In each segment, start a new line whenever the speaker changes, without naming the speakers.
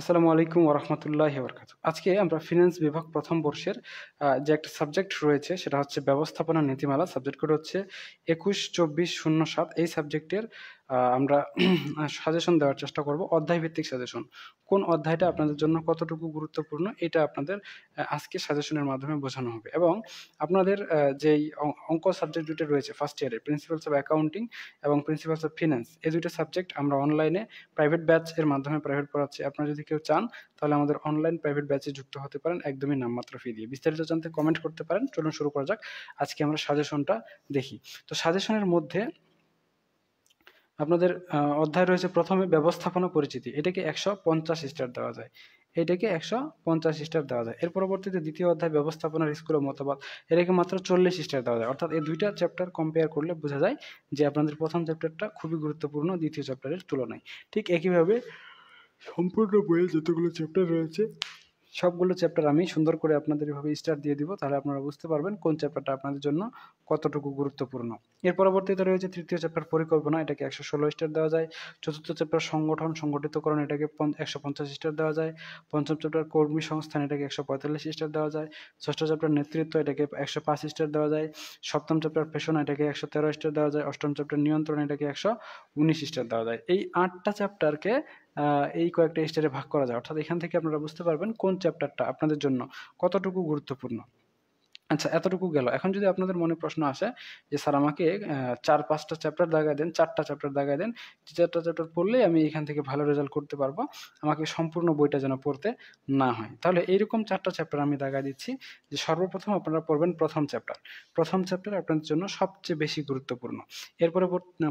আসসালামু আলাইকুম ওরহমতুল্লাহি ওবরাকাতুহু। আজকে আমরা ফিন্যান্স বিভাগ প্রথম বর্ষের যে একটা সাবজেক্ট রয়েছে সেটা হচ্ছে ব্যবস্থাপনা নীতিমালা। সাবজেক্ট কোড হচ্ছে ২১-২৪-০৭। এই সাবজেক্টের আমরা সাজেশন দেওয়ার চেষ্টা করব, অধ্যায়ভিত্তিক সাজেশন। কোন অধ্যায়টা আপনাদের জন্য কতটুকু গুরুত্বপূর্ণ এটা আপনাদের আজকে সাজেশনের মাধ্যমে বোঝানো হবে। এবং আপনাদের যেই অঙ্ক সাবজেক্ট দুটো রয়েছে ফার্স্ট ইয়ারে, প্রিন্সিপালস অফ অ্যাকাউন্টিং এবং প্রিন্সিপালস অফ ফিন্যান্স, এই দুটো সাবজেক্ট আমরা অনলাইনে প্রাইভেট ব্যাচ এর মাধ্যমে প্রাইভেট পড়াচ্ছি। আপনারা যদি কেউ চান তাহলে আমাদের অনলাইন প্রাইভেট ব্যাচে যুক্ত হতে পারেন একদমই নামমাত্র ফি দিয়ে। বিস্তারিত জানতে কমেন্ট করতে পারেন। চলুন শুরু করা যাক। আজকে আমরা সাজেশনটা দেখি। তো সাজেশনের মধ্যে আপনাদের অধ্যায় রয়েছে প্রথমে ব্যবস্থাপনা পরিচিতি। এটাকে ১৫০ স্টার দেওয়া যায়। এটাকে ১৫০ স্টার দেওয়া যায়। এর পরবর্তীতে দ্বিতীয় অধ্যায় ব্যবস্থাপনার স্কুল ও মতবাদ, এটাকে মাত্র ৪০ স্টার দেওয়া যায়। অর্থাৎ এই দুইটা চ্যাপ্টার কম্পেয়ার করলে বোঝা যায় যে আপনাদের প্রথম চ্যাপ্টারটা খুবই গুরুত্বপূর্ণ দ্বিতীয় চ্যাপ্টারের তুলনায়। ঠিক একইভাবে সম্পূর্ণ বইয়ে যতগুলো চ্যাপ্টার রয়েছে সবগুলো চ্যাপ্টার আমি সুন্দর করে আপনাদের এভাবে স্টার দিয়ে দিব, তাহলে আপনারা বুঝতে পারবেন কোন চ্যাপ্টারটা আপনাদের জন্য কতটুকু গুরুত্বপূর্ণ। এর পরবর্তীতে রয়েছে তৃতীয় চ্যাপ্টার পরিকল্পনা, এটাকে ১১৬ স্টার দেওয়া যায়। চতুর্থ চ্যাপ্টার সংগঠন সংগঠিতকরণ, এটাকে ১৫০ স্টার দেওয়া যায়। পঞ্চম চ্যাপ্টার কর্মী সংস্থান, এটাকে ১৪৫ স্টার দেওয়া যায়। ষষ্ঠ চ্যাপ্টার নেতৃত্ব, এটাকে ১০৫ স্টার দেওয়া যায়। সপ্তম চ্যাপ্টার পেশনা, এটাকে ১১৩ স্টার দেওয়া যায়। অষ্টম চ্যাপ্টার নিয়ন্ত্রণ, এটাকে ১১৯ স্টার দেওয়া যায়। এই ৮টা চ্যাপ্টারকে এই কয়েকটা স্টারে ভাগ করা যায়। অর্থাৎ এখান থেকে আপনারা বুঝতে পারবেন কোন চ্যাপ্টারটা আপনাদের জন্য কতটুকু গুরুত্বপূর্ণ। আচ্ছা, এতটুকু গেল। এখন যদি আপনাদের মনে প্রশ্ন আসে যে স্যার আমাকে ৪-৫টা চ্যাপ্টার দাগায় দেন, ৪টা চ্যাপ্টার দাগায় দেন, যে ৪টা চ্যাপ্টার পড়লেই আমি এখান থেকে ভালো রেজাল্ট করতে পারবো, আমাকে সম্পূর্ণ বইটা যেন পড়তে না হয়। তাহলে এইরকম ৪টা চ্যাপ্টার আমি দাগায় দিচ্ছি। যে সর্বপ্রথম আপনারা পড়বেন প্রথম চ্যাপ্টার। প্রথম চ্যাপ্টার আপনাদের জন্য সবচেয়ে বেশি গুরুত্বপূর্ণ। এরপরে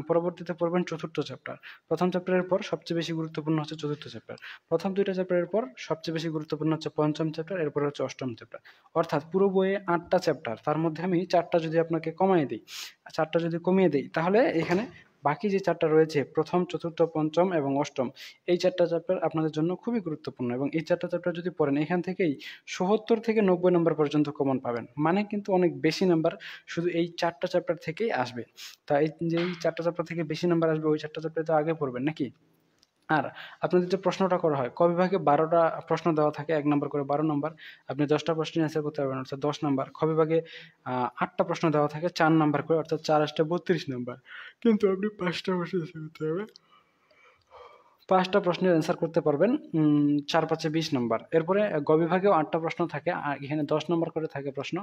পরবর্তীতে পড়বেন চতুর্থ চ্যাপ্টার। প্রথম চ্যাপ্টারের পর সবচেয়ে বেশি গুরুত্বপূর্ণ হচ্ছে চতুর্থ চ্যাপ্টার। প্রথম ২টা চ্যাপ্টারের পর সবচেয়ে বেশি গুরুত্বপূর্ণ হচ্ছে পঞ্চম চ্যাপ্টার, এরপরে হচ্ছে অষ্টম চ্যাপ্টার। অর্থাৎ পুরো বইয়ে ৮টা চ্যাপ্টার, তার মধ্যে আমি ৪টা যদি আপনাকে কমায় দিই, ৪টা যদি কমিয়ে দিই, তাহলে এখানে বাকি যে ৪টা রয়েছে প্রথম, চতুর্থ, পঞ্চম এবং অষ্টম, এই ৪টা চ্যাপ্টার আপনাদের জন্য খুবই গুরুত্বপূর্ণ। এবং এই ৪টা চ্যাপ্টার যদি পড়েন এখান থেকেই ৭০ থেকে ৯০ নম্বর পর্যন্ত কমন পাবেন। মানে কিন্তু অনেক বেশি নাম্বার শুধু এই ৪টা চ্যাপ্টার থেকেই আসবে। তা এই যে এই ৪টা চ্যাপ্টার থেকে বেশি নাম্বার আসবে, ওই ৪টা চ্যাপ্টার তো আগে পড়বেন নাকি? আর আপনাদের যে প্রশ্নটা করা হয়, ক বিভাগে ১২টা প্রশ্ন দেওয়া থাকে, ১ নাম্বার করে ১২ নাম্বার। আপনি ১০টা প্রশ্নের অ্যান্সার করতে পারবেন, অর্থাৎ ১০ নাম্বার। খ বিভাগে ৮টা প্রশ্ন দেওয়া থাকে ৪ নাম্বার করে, অর্থাৎ ৪ ৮ ৩২ নাম্বার। কিন্তু আপনি ৫টা প্রশ্নের অ্যান্সার করতে হবে। ৫টা প্রশ্নের অ্যান্সার করতে পারবেন ৪ ৫ ২০ নাম্বার। এরপরে গ বিভাগেও ৮টা প্রশ্ন থাকে, এখানে ১০ নাম্বার করে থাকে প্রশ্ন।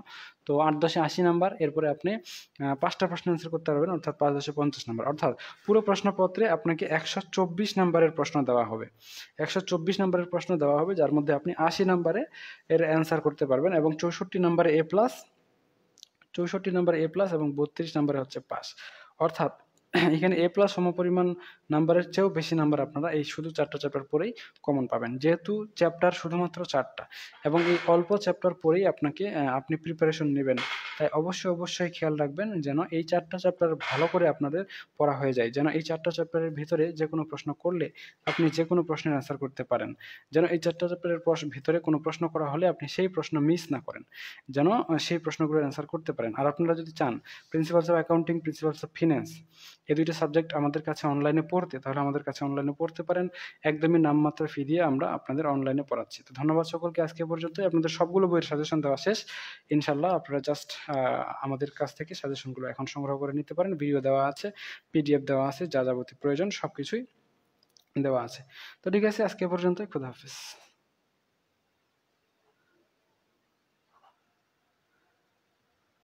তো ৮ ১০ ৮০ নাম্বার। এরপরে আপনি ৫টা প্রশ্নের অ্যান্সার করতে পারবেন, অর্থাৎ ৫ ১০ ৫০ নাম্বার। অর্থাৎ পুরো প্রশ্নপত্রে আপনাকে ১২৪ নাম্বারের প্রশ্ন দেওয়া হবে। ১২৪ নাম্বারের প্রশ্ন দেওয়া হবে, যার মধ্যে আপনি ৮০ নাম্বারে এর অ্যান্সার করতে পারবেন এবং ৬৪ নাম্বারে A+, ৬৪ নাম্বারে A+ এবং ৩২ নাম্বারে হচ্ছে পাস। অর্থাৎ এখানে A+ সমপরিমাণ নাম্বারের চেয়েও বেশি নাম্বার আপনারা এই শুধু ৪টা চ্যাপ্টার পড়েই কমন পাবেন। যেহেতু চ্যাপ্টার শুধুমাত্র ৪টা এবং এই অল্প চ্যাপ্টার পড়েই আপনি প্রিপারেশন নিবেন। তাই অবশ্যই খেয়াল রাখবেন যেন এই ৪টা চ্যাপ্টার ভালো করে আপনাদের পড়া হয়ে যায়। যেন এই ৪টা চ্যাপ্টারের ভিতরে যেকোনো প্রশ্ন করলে আপনি যেকোনো প্রশ্নের অ্যান্সার করতে পারেন। যেন এই ৪টা চ্যাপ্টারের ভিতরে কোনো প্রশ্ন করা হলে আপনি সেই প্রশ্ন মিস না করেন। যেন সেই প্রশ্নগুলোর অ্যান্সার করতে পারেন। আর আপনারা যদি চান principles of accounting, principles of finance, এই ২টা সাবজেক্ট আমাদের কাছে অনলাইনে পড়তে, তাহলে আমাদের কাছে অনলাইনে পড়তে পারেন। একদমই নামমাত্র ফি দিয়ে আমরা আপনাদের অনলাইনে পড়াচ্ছি। তো ধন্যবাদ সকলকে। আজকে এ পর্যন্তই। আপনাদের সবগুলো বইয়ের সাজেশন দেওয়া শেষ। ইনশাআল্লাহ আপনারা জাস্ট আমাদের কাছ থেকে সাজেশনগুলো এখন সংগ্রহ করে নিতে পারেন। ভিডিও দেওয়া আছে, পিডিএফ দেওয়া আছে, যা যাবতীয় প্রয়োজন সবকিছুই দেওয়া আছে। তো ঠিক আছে, আজকে এ পর্যন্তই। খোদা হাফেজ।